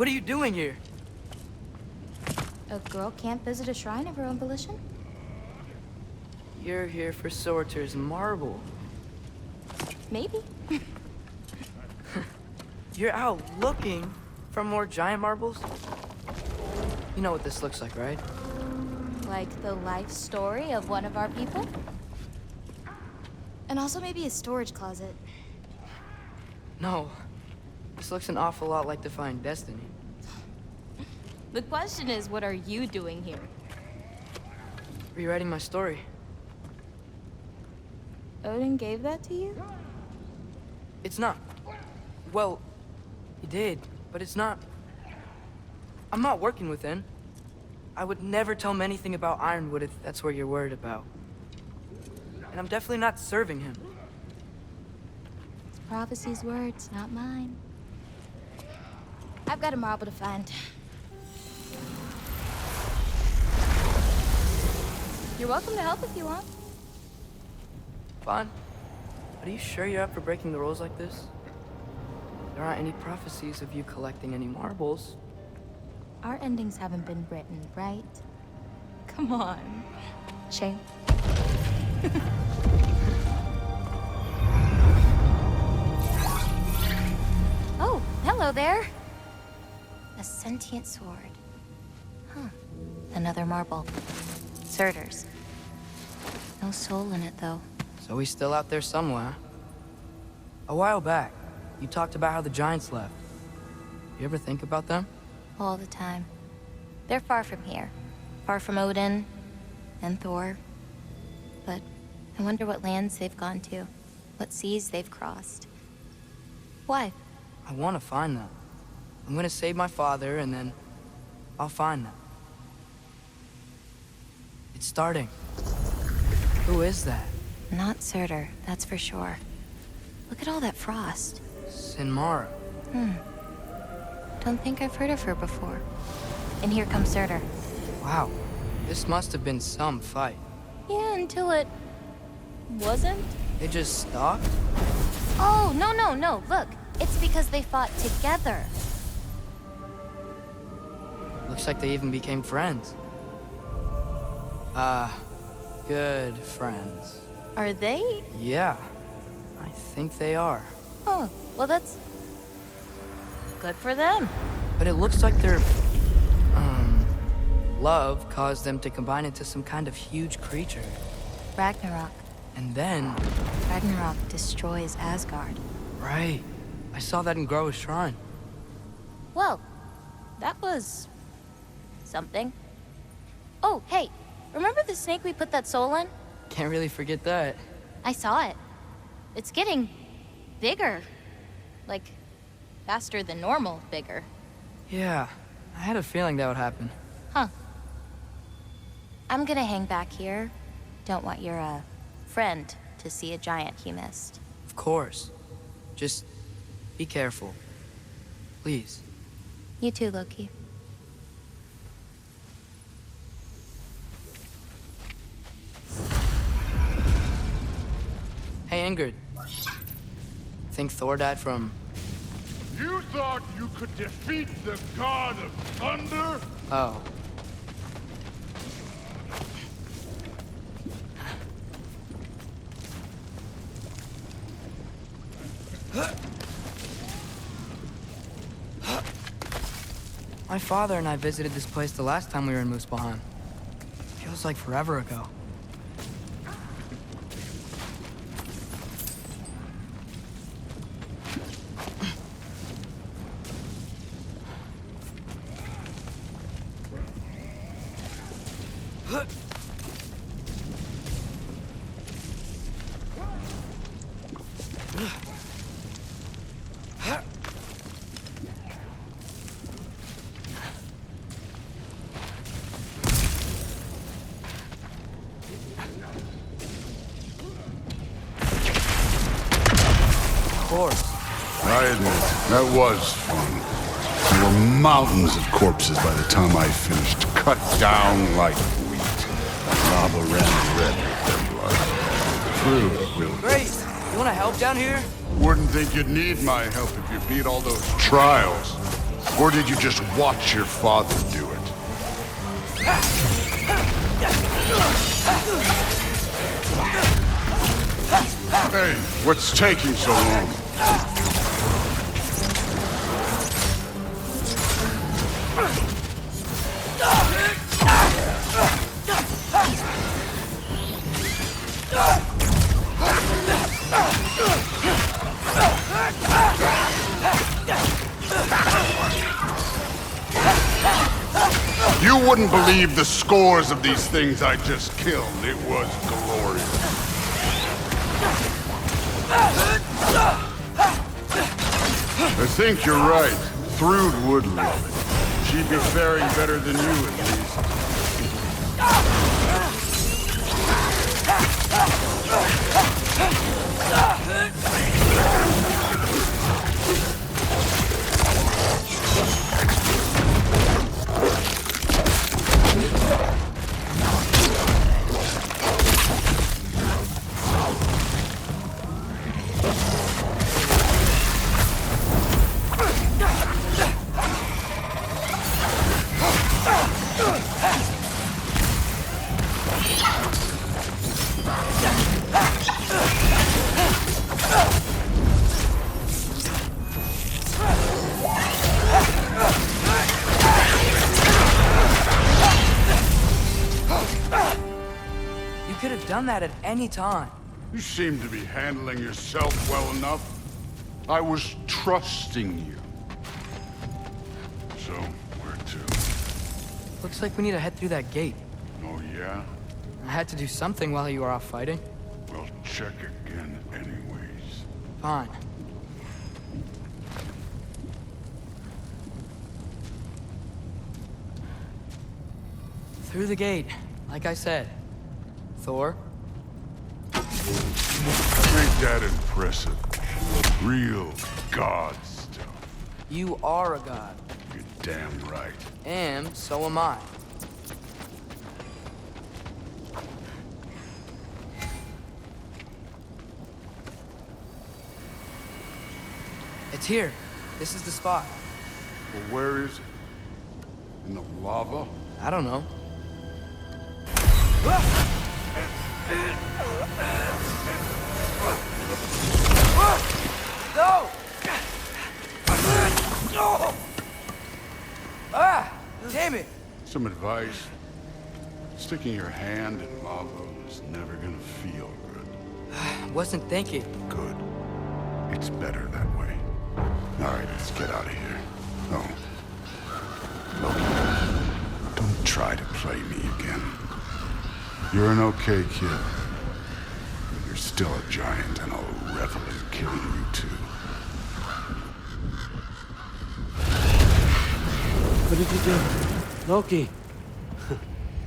What are you doing here? A girl can't visit a shrine of her own volition? You're here for Sorter's marble. Maybe. You're out looking for more giant marbles? You know what this looks like, right? Like the life story of one of our people? And also maybe a storage closet. No. This looks an awful lot like Defying Destiny. The question is, what are you doing here? Rewriting my story. Odin gave that to you? It's not. Well, he did, but it's not. I'm not working with him. I would never tell him anything about Ironwood if that's what you're worried about. And I'm definitely not serving him. It's prophecy's words, not mine. I've got a marble to find. You're welcome to help if you want. Fine. But are you sure you're up for breaking the rules like this? There aren't any prophecies of you collecting any marbles. Our endings haven't been written, right? Come on. Shame. Oh, hello there. A sentient sword. Huh. Another marble. Surtur's. No soul in it, though. So he's still out there somewhere. A while back, you talked about how the giants left. You ever think about them? All the time. They're far from here. Far from Odin and Thor. But I wonder what lands they've gone to. What seas they've crossed. Why? I want to find them. I'm gonna save my father, and then I'll find them. It's starting. Who is that? Not Surtur, that's for sure. Look at all that frost. Sinmara. Don't think I've heard of her before. And here comes Surtur. Wow. This must have been some fight. Yeah, until it... wasn't? They just stopped? Oh, no. Look, it's because they fought together. Looks like they even became friends. Good friends. Are they? Yeah, I think they are. Oh, well that's... good for them. But it looks like their, love caused them to combine into some kind of huge creature. Ragnarok. And then... Ragnarok destroys Asgard. Right. I saw that in Groa's shrine. Well, that was... something. Oh, hey, remember the snake we put that soul in? Can't really forget that. I saw it. It's getting... bigger. Like, faster than normal bigger. Yeah, I had a feeling that would happen. Huh. I'm gonna hang back here. Don't want your, friend to see a giant he missed. Of course. Just be careful. Please. You too, Loki. Hey, Ingrid. Think Thor died from... You thought you could defeat the god of thunder? Oh. My father and I visited this place the last time we were in Muspelheim. Feels like forever ago. I admit, that was fun. There were mountains of corpses by the time I finished, cut down like wheat. Lava ran red with their blood. True, really. Great! You wanna help down here? Wouldn't think you'd need my help if you beat all those trials. Or did you just watch your father do it? Hey, what's taking so long? You wouldn't believe the scores of these things I just killed. It was glorious. I think you're right. Thrud would love it. She'd be faring better than you, at least. You could have done that at any time. You seem to be handling yourself well enough. I was trusting you. So, where to? Looks like we need to head through that gate. Oh, yeah? I had to do something while you were off fighting. We'll check again anyways. Fine. Through the gate, like I said. Thor? Ain't that impressive? Real god stuff. You are a god. You're damn right. And so am I. It's here. This is the spot. Well, where is it? In the lava? I don't know. No! Ah! Damn it! Some advice. Sticking your hand in lava is never gonna feel good. Wasn't thinking. Good. It's better that way. All right, let's get out of here. Oh. Look, don't try to play me again. You're an okay kid. But you're still a giant, and I'll revel in killing you too. What did you do? Loki.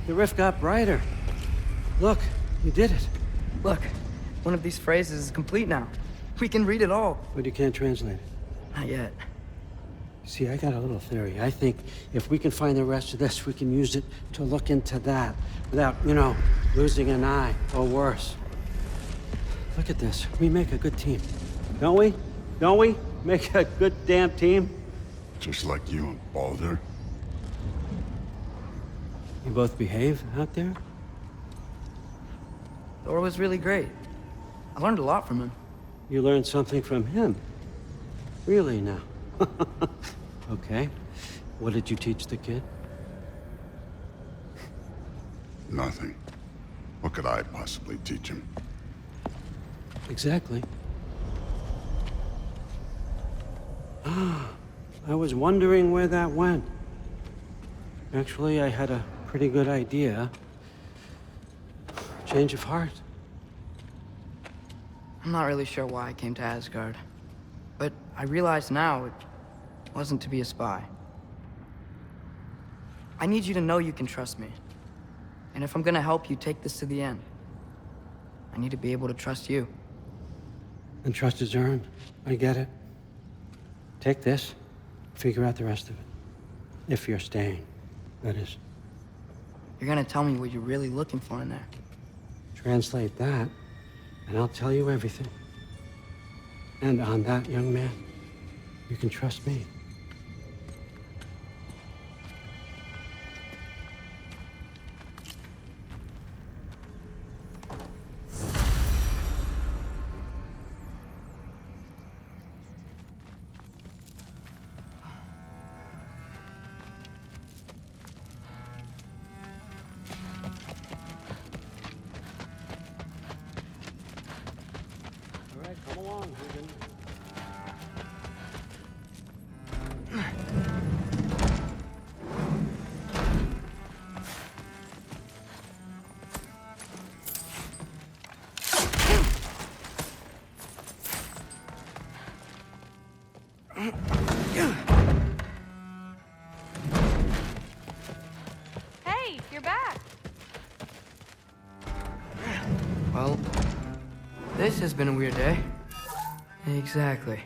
The rift got brighter. Look, you did it. Look, one of these phrases is complete now. We can read it all. But you can't translate it. Not yet. See, I got a little theory. I think if we can find the rest of this, we can use it to look into that without, losing an eye or worse. Look at this. We make a good team. Don't we? Don't we? Make a good damn team? Just like you and Baldur. You both behave out there? Thor was really great. I learned a lot from him. You learned something from him? Really now? Okay. What did you teach the kid? Nothing. What could I possibly teach him? Exactly. I was wondering where that went. Actually, I had a pretty good idea. Change of heart. I'm not really sure why I came to Asgard. But I realize now it wasn't to be a spy. I need you to know you can trust me. And if I'm gonna help you take this to the end, I need to be able to trust you. And trust is earned. I get it. Take this. Figure out the rest of it. If you're staying, that is. You're gonna tell me what you're really looking for in there. Translate that, and I'll tell you everything. And on that, young man, you can trust me. back. Well, this has been a weird day. Exactly.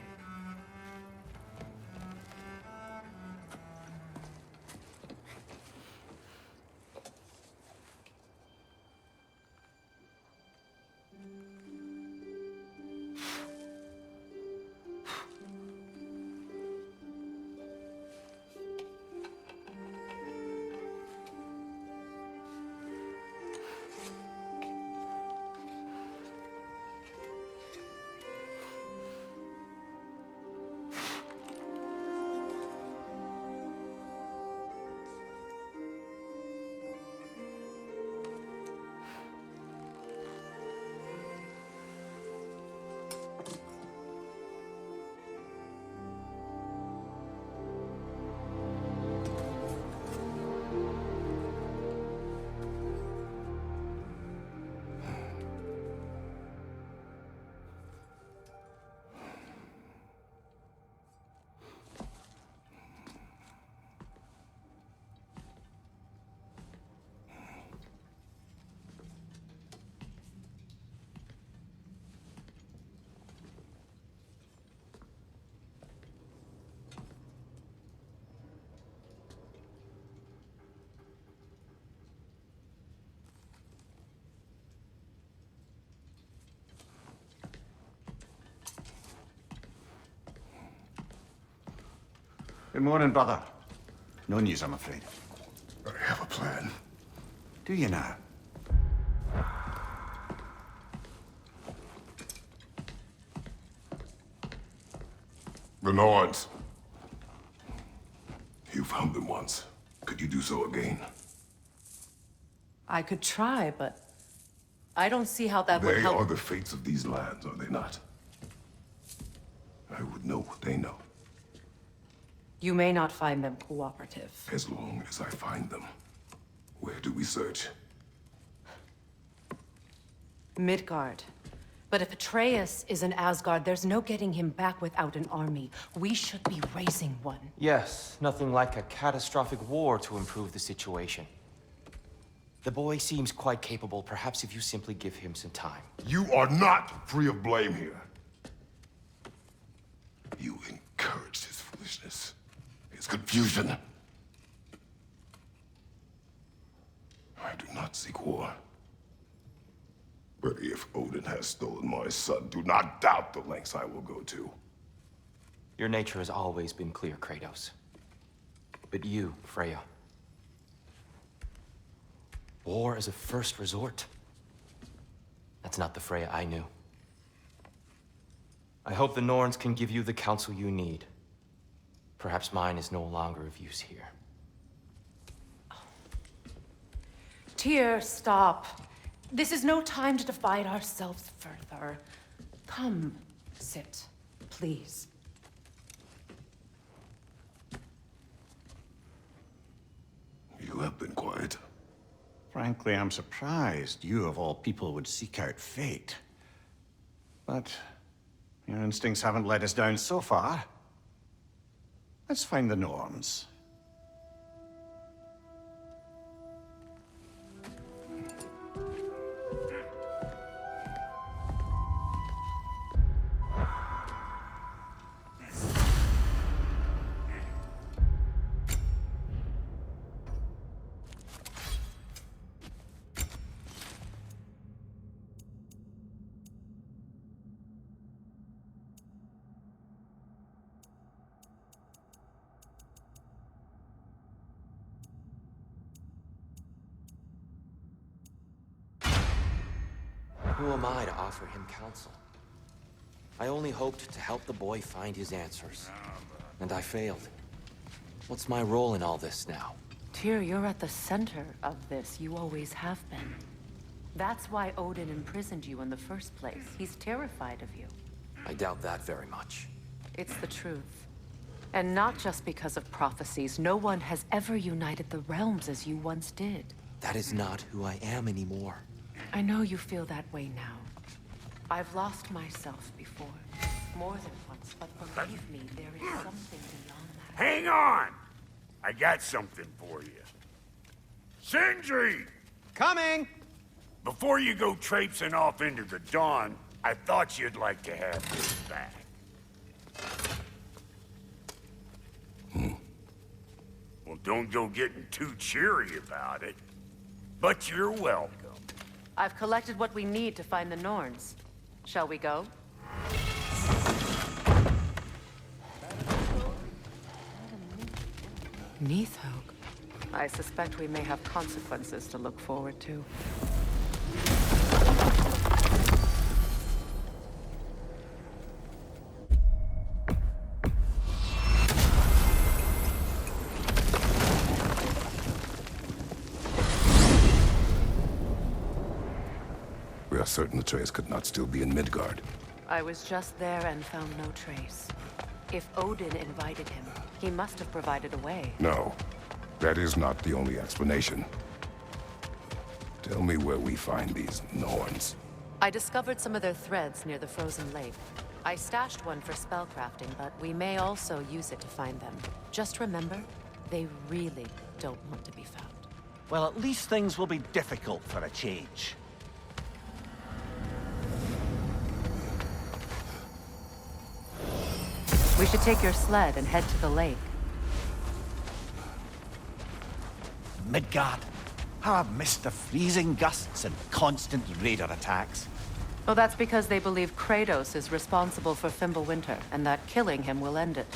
Good morning, brother. No news, I'm afraid. I have a plan. Do you now? The Norns. You found them once. Could you do so again? I could try, but I don't see how that would They help. are the fates of these lands, are they not? I would know what they know, You may not find them cooperative. as long as I find them. Where do we search? Midgard. But if Atreus is in Asgard, there's no getting him back without an army. We should be raising one. Yes, nothing like a catastrophic war to improve the situation. The boy seems quite capable. Perhaps if you simply give him some time. You are not free of blame here. You encouraged his foolishness, his confusion. I do not seek war. But if Odin has stolen my son, do not doubt the lengths I will go to. Your nature has always been clear, Kratos. But you, Freya. War as a first resort. That's not the Freya I knew. I hope the Norns can give you the counsel you need. Perhaps mine is no longer of use here. Tyr, stop. This is no time to divide ourselves further. Come, sit, please. You have been quiet. Frankly, I'm surprised you, of all people, would seek out fate. But your instincts haven't let us down so far. Let's find the Norns. Who am I to offer him counsel? I only hoped to help the boy find his answers. And I failed. What's my role in all this now? Tyr, you're at the center of this. You always have been. That's why Odin imprisoned you in the first place. He's terrified of you. I doubt that very much. It's the truth. And not just because of prophecies. No one has ever united the realms as you once did. That is not who I am anymore. I know you feel that way now. I've lost myself before. More than once, but believe me, there is something beyond that. Hang on! I got something for you. Sindri! Coming! Before you go traipsing off into the dawn, I thought you'd like to have this back. Well, don't go getting too cheery about it. But you're welcome. I've collected what we need to find the Norns. Shall we go? Neathog. I suspect we may have consequences to look forward to. We are certain Atreus could not still be in Midgard. I was just there and found no trace. If Odin invited him, he must have provided a way. No, that is not the only explanation. Tell me where we find these Norns. I discovered some of their threads near the frozen lake. I stashed one for spellcrafting, but we may also use it to find them. Just remember, they really don't want to be found. Well, at least things will be difficult for a change. We should take your sled and head to the lake. Midgard. How I've missed the freezing gusts and constant raider attacks. Well, that's because they believe Kratos is responsible for Fimbulwinter, and that killing him will end it.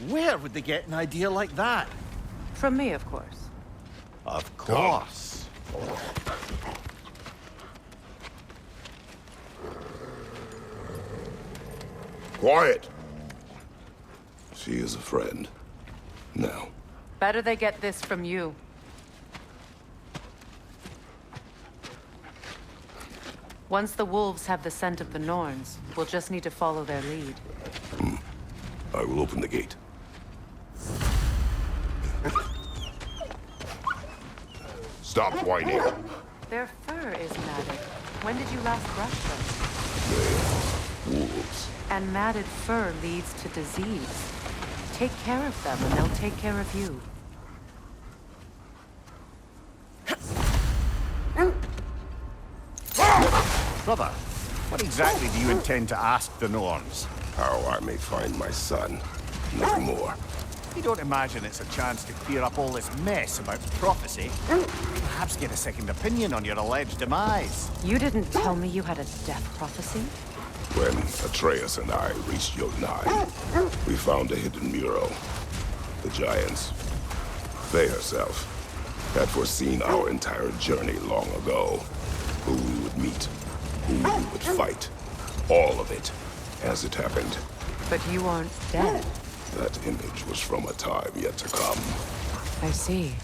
Where would they get an idea like that? From me, of course. Of course. Quiet! She is a friend. Now. Better they get this from you. Once the wolves have the scent of the Norns, we'll just need to follow their lead. I will open the gate. Stop whining. Their fur is matted. When did you last brush them? They are wolves. And matted fur leads to disease. Take care of them, and they'll take care of you. Brother, what exactly do you intend to ask the Norns? How I may find my son. Nothing more. You don't imagine it's a chance to clear up all this mess about prophecy? Perhaps get a second opinion on your alleged demise. You didn't tell me you had a death prophecy? When Atreus and I reached Jotunheim, we found a hidden mural. The Giants, they herself, had foreseen our entire journey long ago. Who we would meet, who we would fight. All of it, as it happened. But you aren't dead. That image was from a time yet to come. I see.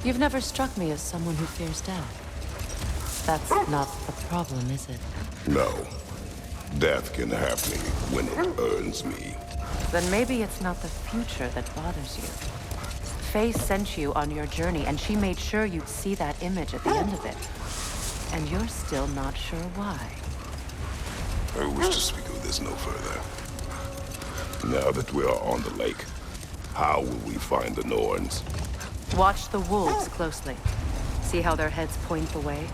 You've never struck me as someone who fears death. That's not the problem, is it? No. Death can have me when it earns me. Then maybe it's not the future that bothers you. Faye sent you on your journey, and she made sure you'd see that image at the end of it. And you're still not sure why. I wish to speak of this no further. Now that we are on the lake, how will we find the Norns? Watch the wolves closely. See how their heads point the way?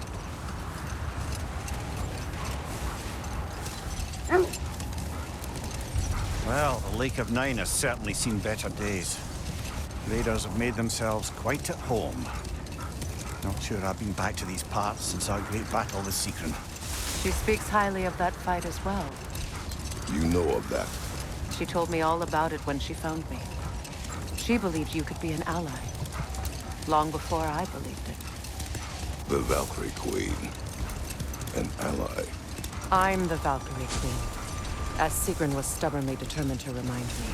Well, the Lake of Nine has certainly seen better days. Raiders have made themselves quite at home. Not sure I've been back to these parts since our great battle with Seekron. She speaks highly of that fight as well. You know of that. She told me all about it when she found me. She believed you could be an ally. Long before I believed it. The Valkyrie Queen. An ally. I'm the Valkyrie Queen. As Seekron was stubbornly determined to remind me.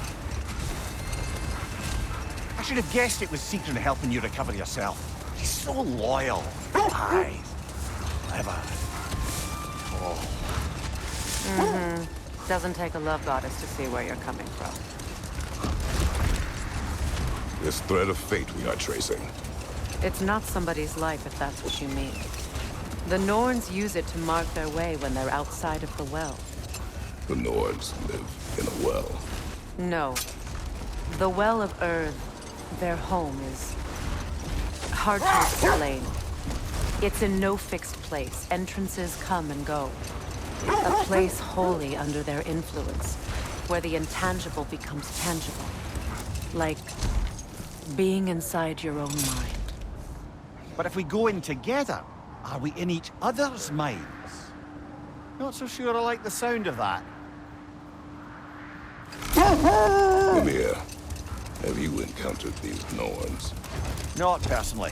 I should have guessed it was Seekron helping you recover yourself. He's so loyal. Aye. Clever. Oh. Doesn't take a love goddess to see where you're coming from. This thread of fate we are tracing. It's not somebody's life, if that's what you mean. The Norns use it to mark their way when they're outside of the well. The Nords live in a well. No. The Well of Earth, their home, is hard to explain. It's in no fixed place. Entrances come and go. A place wholly under their influence, where the intangible becomes tangible. Like being inside your own mind. But if we go in together, are we in each other's minds? Not so sure I like the sound of that. Mimir, have you encountered these Norns? Not personally.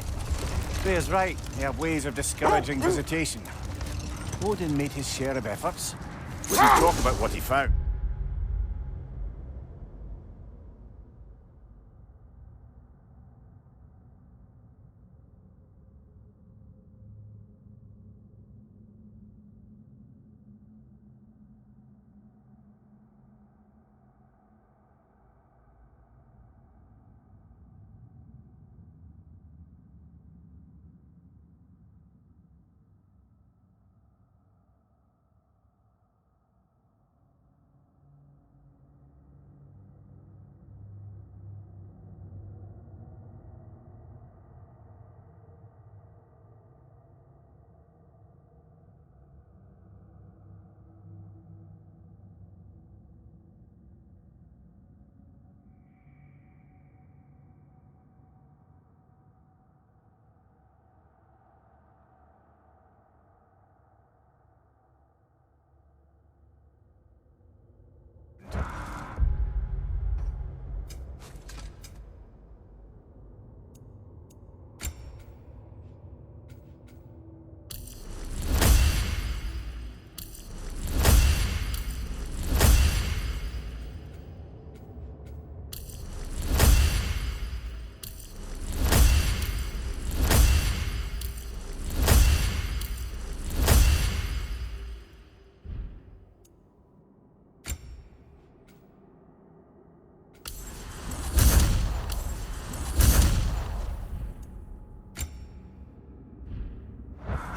Freya's right. They have ways of discouraging visitation. Odin made his share of efforts. We can talk about what he found.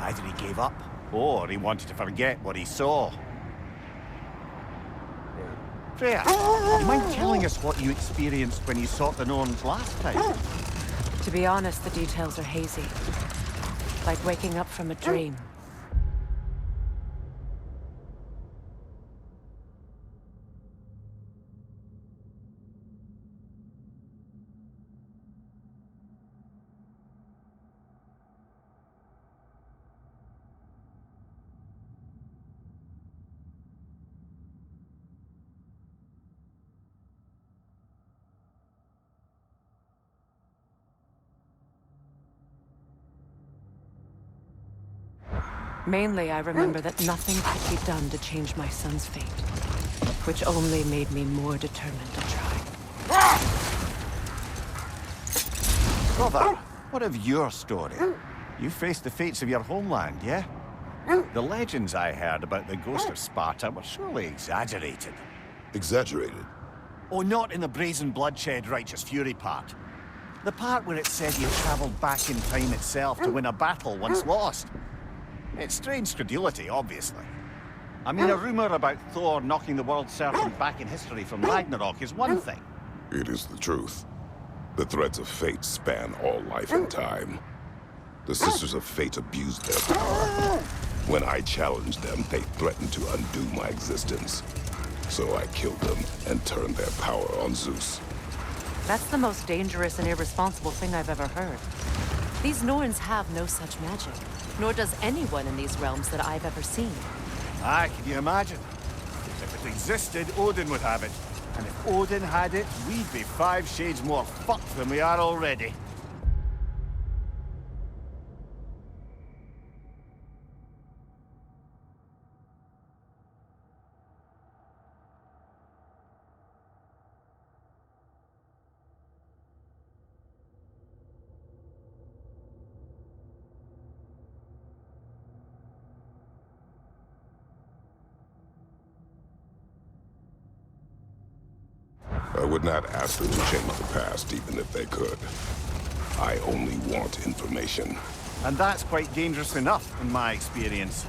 Either he gave up, or he wanted to forget what he saw. Freya, do you mind telling us what you experienced when you sought the Norns last time? To be honest, the details are hazy. Like waking up from a dream. Mainly, I remember that nothing could be done to change my son's fate, which only made me more determined to try. Brother, what of your story? You faced the fates of your homeland, yeah? The legends I heard about the ghost of Sparta were surely exaggerated. Exaggerated? Oh, not in the brazen bloodshed righteous fury part. The part where it said you traveled back in time itself to win a battle once lost. It's strange credulity, obviously. I mean, a rumor about Thor knocking the world serpent back in history from Ragnarok is one thing. It is the truth. The threads of fate span all life and time. The Sisters of Fate abused their power. When I challenged them, they threatened to undo my existence. So I killed them and turned their power on Zeus. That's the most dangerous and irresponsible thing I've ever heard. These Norns have no such magic, nor does anyone in these realms that I've ever seen. Aye, can you imagine? If it existed, Odin would have it. And if Odin had it, we'd be 5 shades more fucked than we are already. I would not ask them to change the past, even if they could. I only want information. And that's quite dangerous enough, in my experience.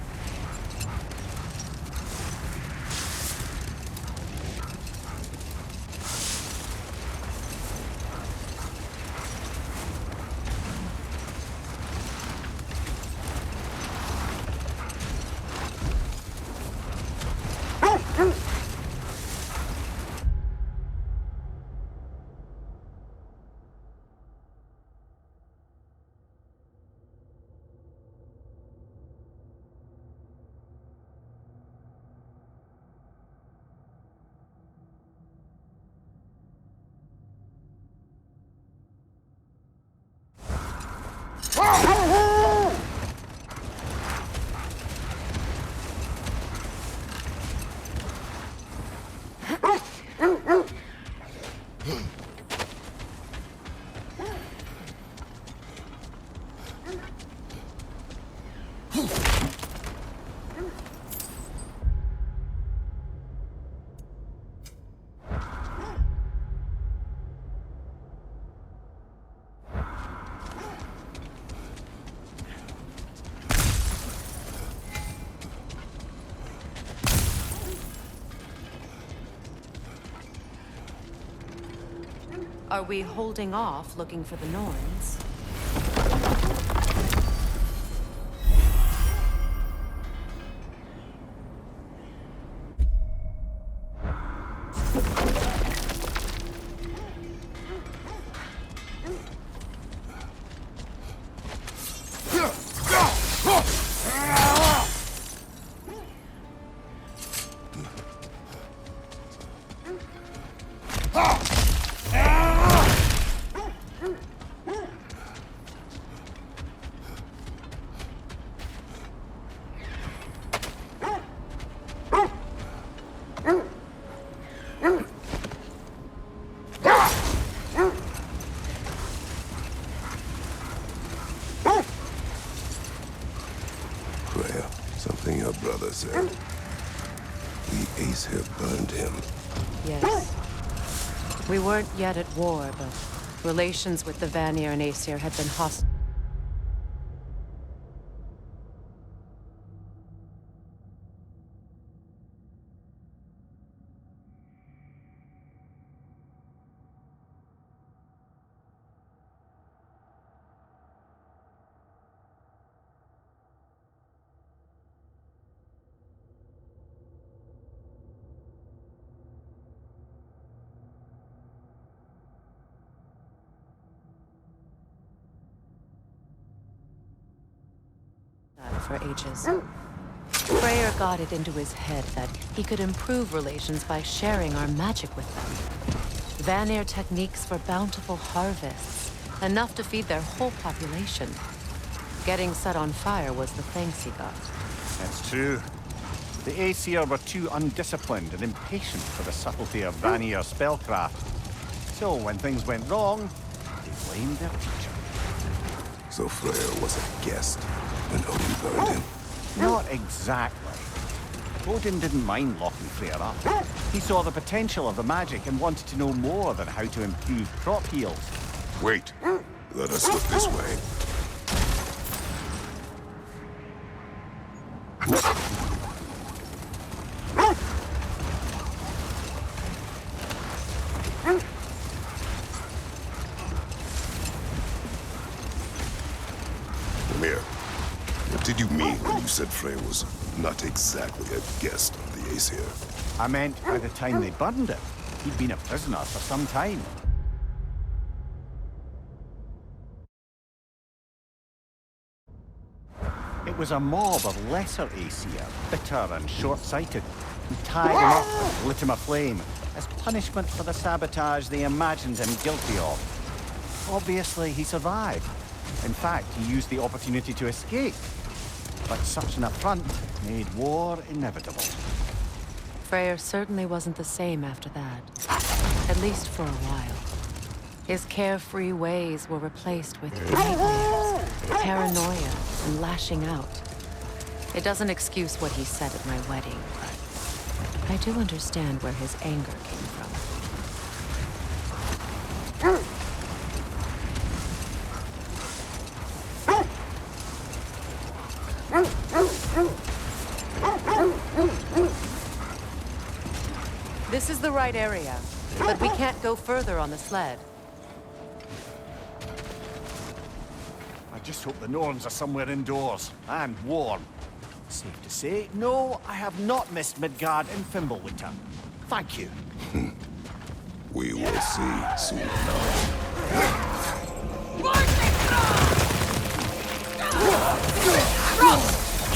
Are we holding off looking for the Norns? Something your brother said. The Aesir burned him. Yes. We weren't yet at war, but relations with the Vanir and Aesir had been hostile. For ages. Freyr got it into his head that he could improve relations by sharing our magic with them. Vanir techniques for bountiful harvests, enough to feed their whole population. Getting set on fire was the thanks he got. That's true. The Aesir were too undisciplined and impatient for the subtlety of Vanir spellcraft. So when things went wrong, they blamed their teacher. So Freyr was a guest when Odin burned him. Not exactly. Odin didn't mind locking Freyr up. He saw the potential of the magic and wanted to know more than how to improve crop yields. Wait. Let us look this way. Mimir, what did you mean when you said Freyr was not exactly a guest of the Aesir? I meant by the time they burned him, he'd been a prisoner for some time. It was a mob of lesser Aesir, bitter and short-sighted, who tied him up and lit him aflame as punishment for the sabotage they imagined him guilty of. Obviously, he survived. In fact, he used the opportunity to escape. But such an affront made war inevitable. Freyr certainly wasn't the same after that. At least for a while. His carefree ways were replaced with nightmares, paranoia, and lashing out. It doesn't excuse what he said at my wedding, but I do understand where his anger came from. This is the right area, but we can't go further on the sled. I just hope the Norns are somewhere indoors, and warm. Safe to say, no, I have not missed Midgard and Fimbulwinter. Thank you. We will see soon enough.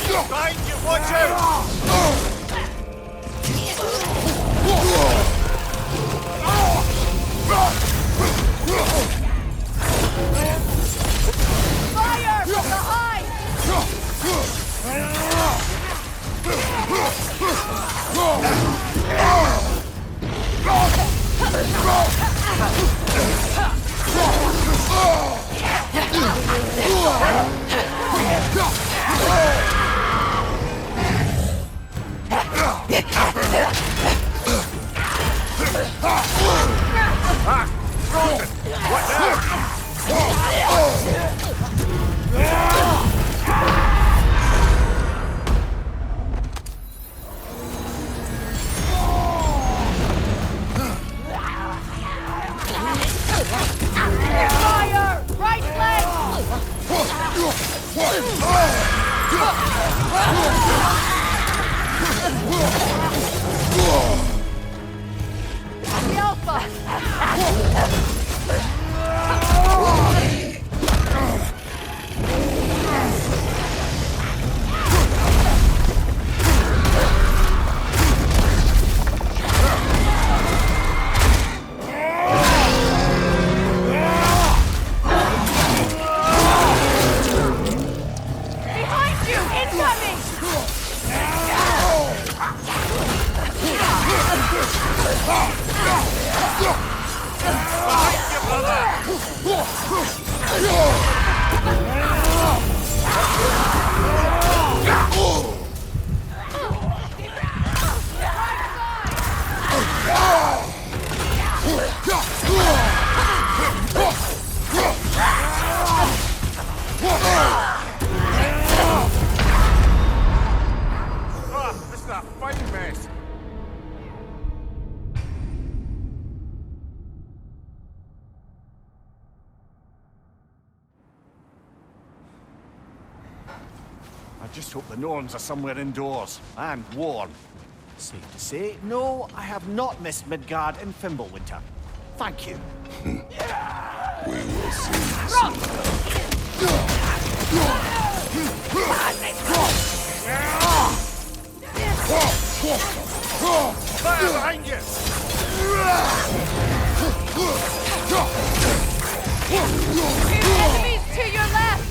Behind you, watch out! Fire from behind! The Alpha! Behind you! Incoming! This is a fighting mess. I just hope the Norns are somewhere indoors, and warm. Safe to say, no, I have not missed Midgard in Fimbulwinter. Thank you. We will see. Fire behind you! Enemies to your left!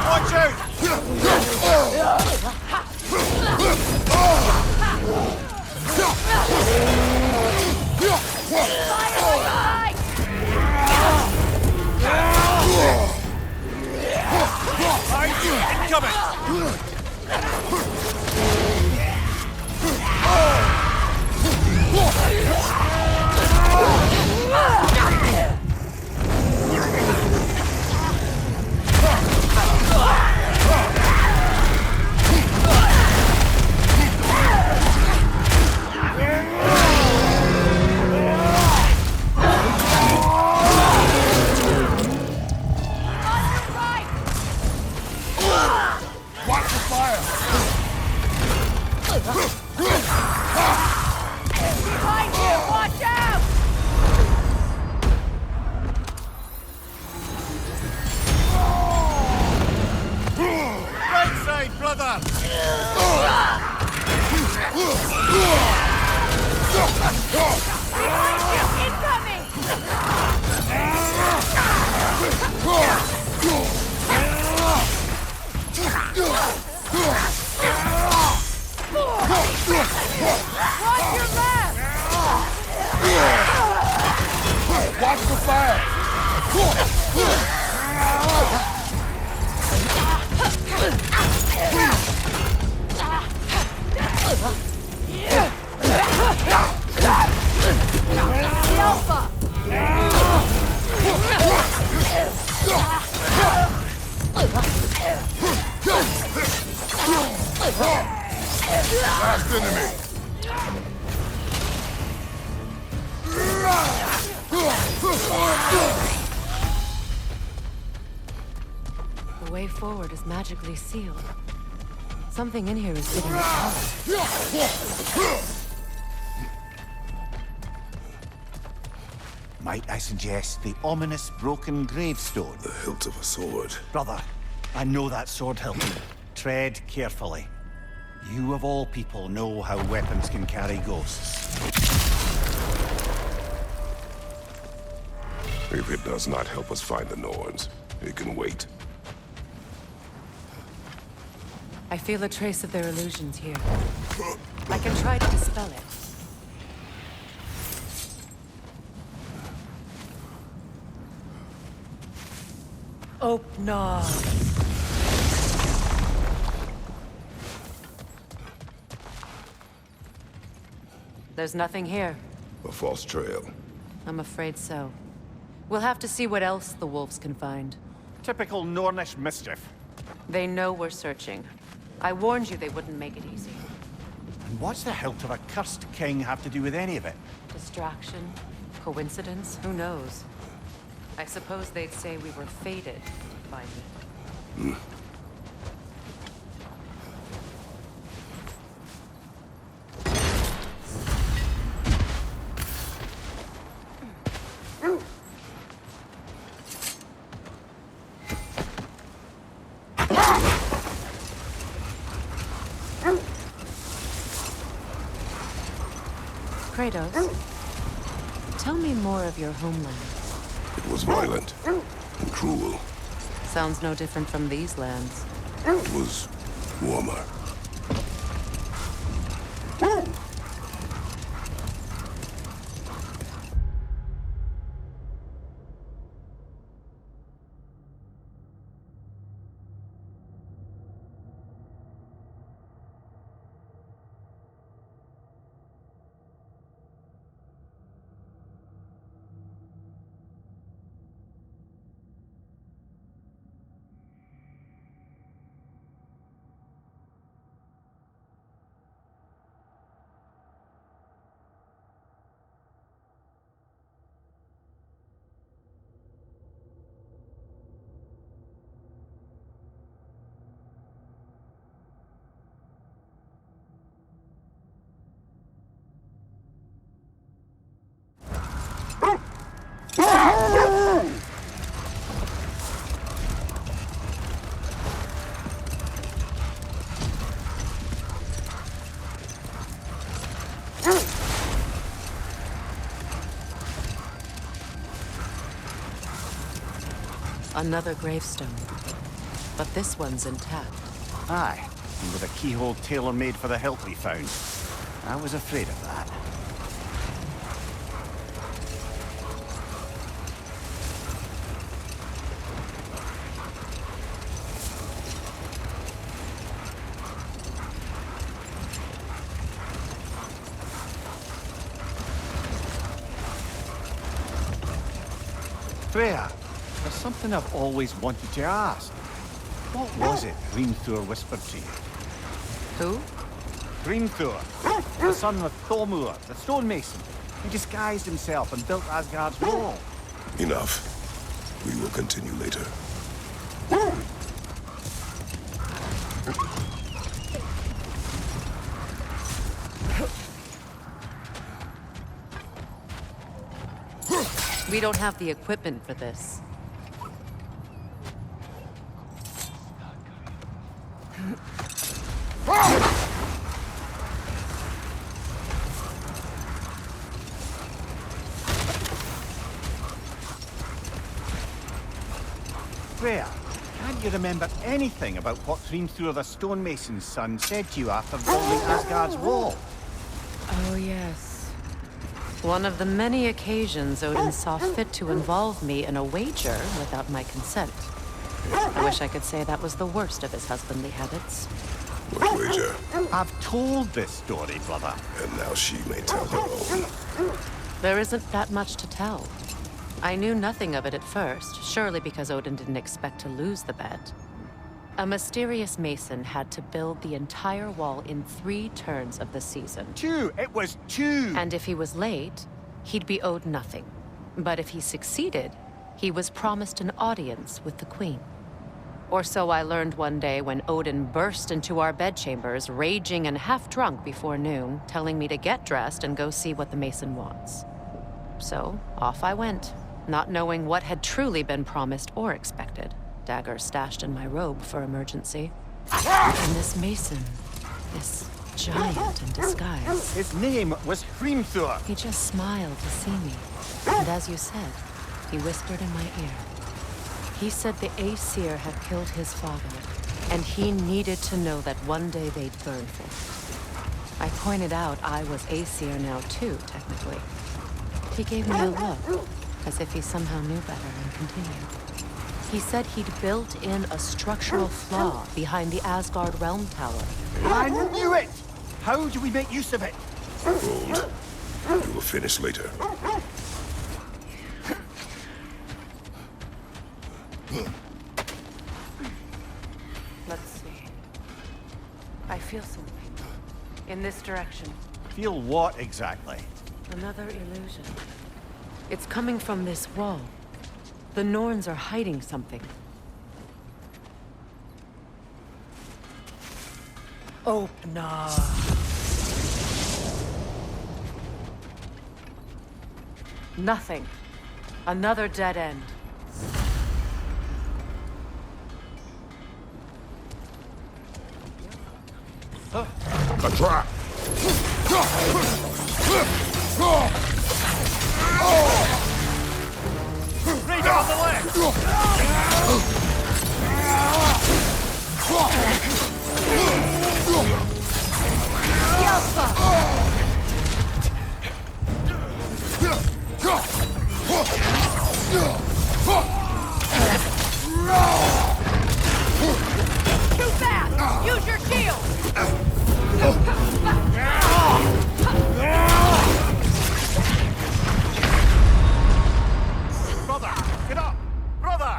Watch out! Behind you! Watch out! Right side, brother! Behind you! Incoming! Watch your left! Watch the fire! The Alpha! Last enemy! The way forward is magically sealed. Something in here is giving it power. Might I suggest the ominous broken gravestone? The hilt of a sword. Brother, I know that sword hilt. Tread carefully. You of all people know how weapons can carry ghosts. If it does not help us find the Norns, it can wait. I feel a trace of their illusions here. I can try to dispel it. Oh, no. There's nothing here. A false trail. I'm afraid so. We'll have to see what else the wolves can find. Typical Nornish mischief. They know we're searching. I warned you they wouldn't make it easy. And what's the hilt of a cursed king have to do with any of it? Distraction? Coincidence? Who knows? I suppose they'd say we were fated to find it. Kratos, tell me more of your homeland. It was violent and cruel. Sounds no different from these lands. It was warmer. Another gravestone. But this one's intact. Aye, and with a keyhole tailor-made for the hilt we found. I was afraid of that. Freya, there's something I've always wanted to ask. What was it Hrimthur whispered to you? Who? Hrimthur, the son of Thormur, the stonemason. He disguised himself and built Asgard's wall. Enough. We will continue later. We don't have the equipment for this. Freya, can't you remember anything about what Hrimthur the stonemason's son said to you after building Asgard's wall? Oh, yes. One of the many occasions Odin saw fit to involve me in a wager without my consent. I wish I could say that was the worst of his husbandly habits. What wager? I've told this story, brother. And now she may tell her own. There isn't that much to tell. I knew nothing of it at first, surely because Odin didn't expect to lose the bet. A mysterious mason had to build the entire wall in 3 turns of the season. 2! It was 2! And if he was late, he'd be owed nothing. But if he succeeded, he was promised an audience with the queen. Or so I learned one day when Odin burst into our bedchambers, raging and half-drunk before noon, telling me to get dressed and go see what the mason wants. So, off I went, not knowing what had truly been promised or expected. Dagger stashed in my robe for emergency. And this mason, This giant in disguise. His name was Hrimthur. He just smiled to see me. And as you said, he whispered in my ear. He said the Aesir had killed his father, and he needed to know that one day they'd burn for it. I pointed out I was Aesir now too, technically. He gave me a look, as if he somehow knew better, and continued. He said he'd built in a structural flaw behind the Asgard Realm Tower. I knew it! How do we make use of it? Hold. We will finish later. Let's see. I feel something. In this direction. Feel what exactly? Another illusion. It's coming from this wall. The Norns are hiding something. Open up. Nothing. Another dead end. A trap! Right off the left! Too fast! Use your shield! Brother, get up! Brother!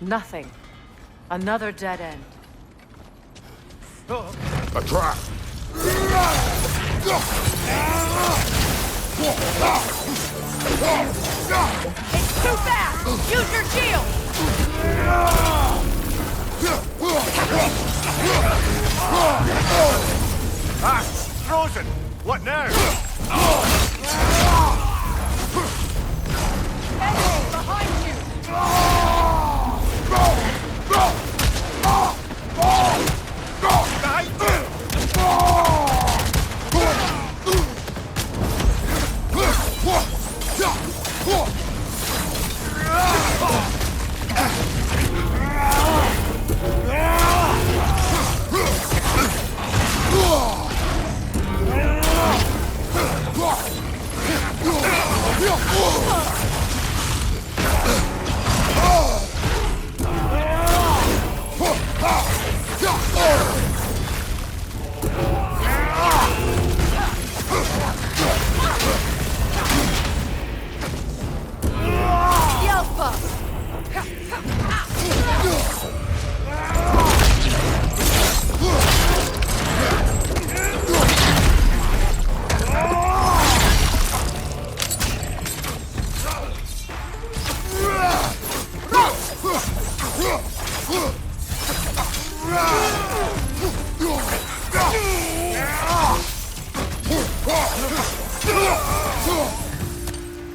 Nothing. Another dead end. A trap! It's too fast! Use your shield! Ah! Frozen! What now? Enemy behind you!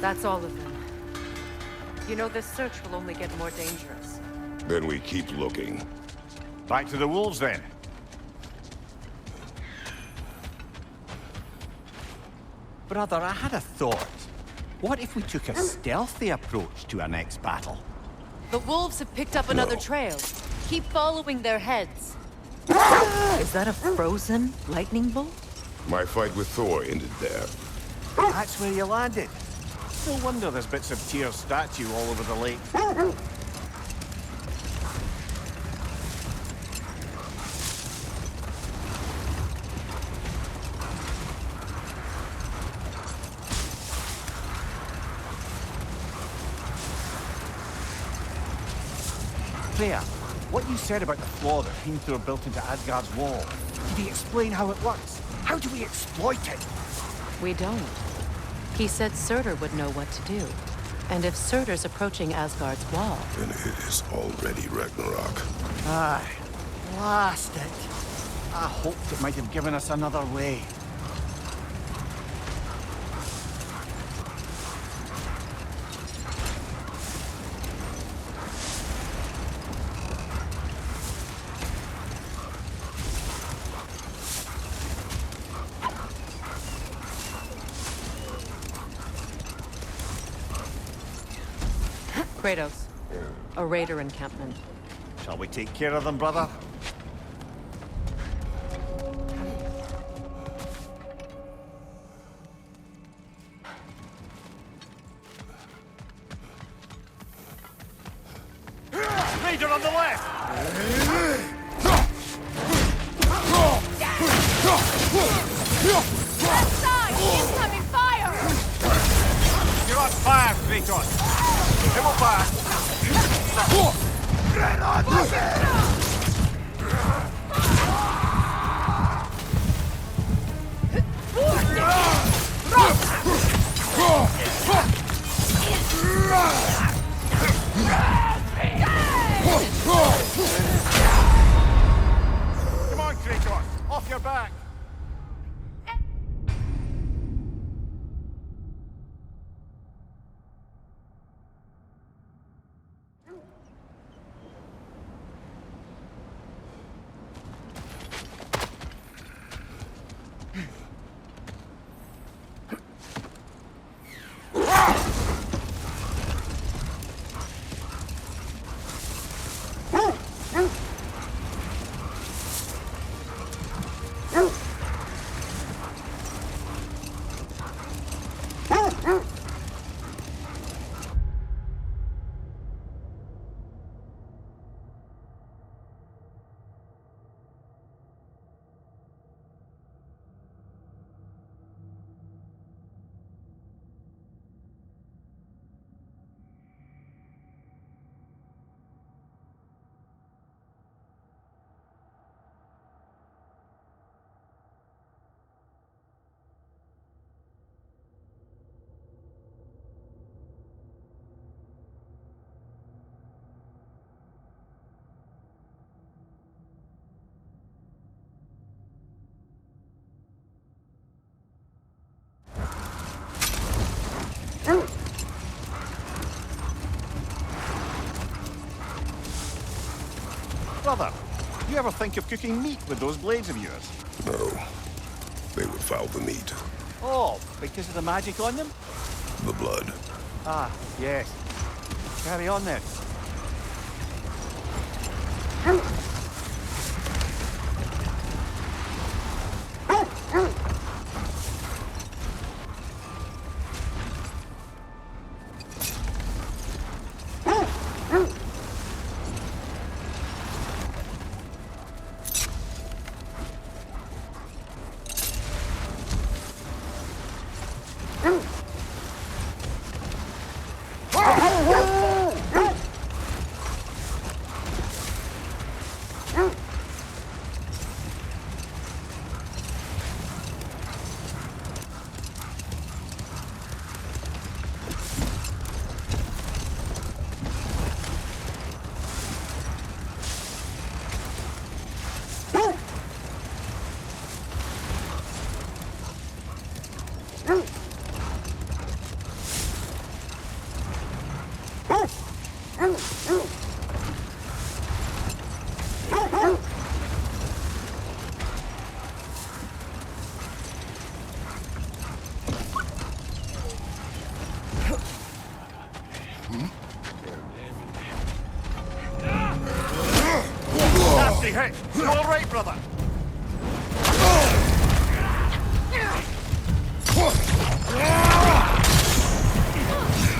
That's all of them. You know, this search will only get more dangerous. Then we keep looking. Back to the wolves, then. Brother, I had a thought. What if we took a stealthy approach to our next battle? The wolves have picked up another trail. Keep following their heads. Is that a frozen lightning bolt? My fight with Thor ended there. That's where you landed. No wonder there's bits of Tyr's statue all over the lake. Freya, what you said about the flaw that Hrimthur built into Asgard's wall, did he explain how it works? How do we exploit it? We don't. He said Surtur would know what to do. And if Surtur's approaching Asgard's wall... Then it is already Ragnarok. Aye. Blast it. I hoped it might have given us another way. Kratos, a raider encampment. Shall we take care of them, brother? Raider on the left! Left side! Incoming fire! You're on fire, Kratos! It will fire! Come on, Kratos! Off your back! Brother, you ever think of cooking meat with those blades of yours? No. They would foul the meat. Oh, because of the magic on them? The blood. Ah, yes. Carry on then. Nasty hit! You all right, brother?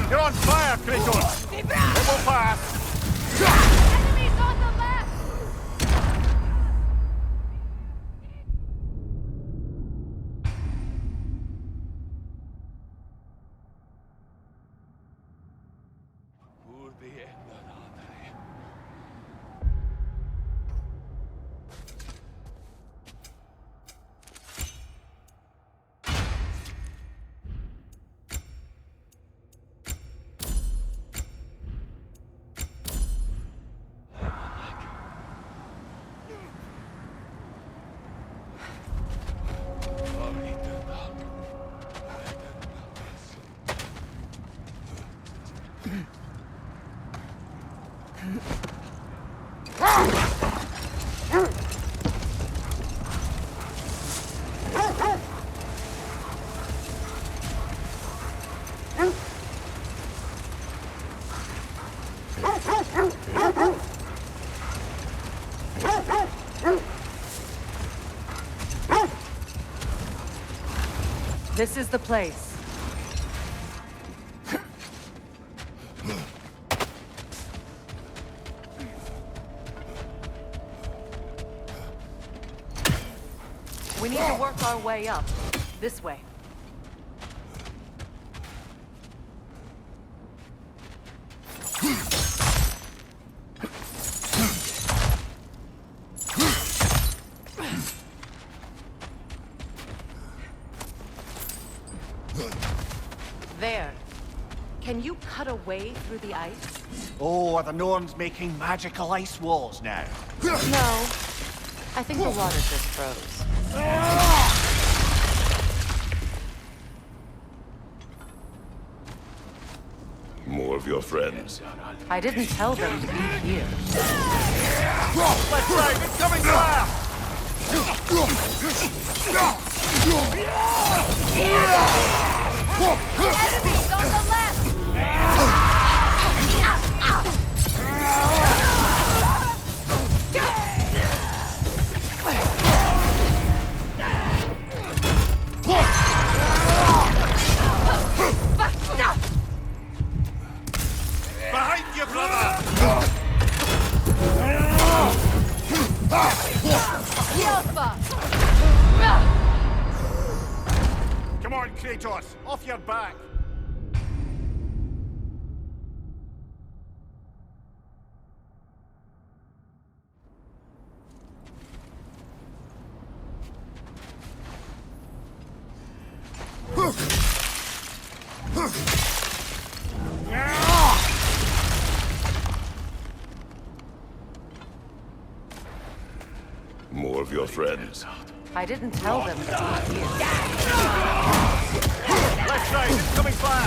You're on fire, Kratos! It will pass! Enemies on the left! This is the place. We need to work our way up. This way. There. Can you cut a way through the ice? Oh, are the Norns making magical ice walls now? No. I think the water just froze. More of your friends. I didn't tell them to be here. Let's right, incoming fire! Enemies on the left! Behind you, brother! Yelpa! Come on, Kratos, off your back! More of your friends. I didn't tell them to be here. Let's right, incoming fire!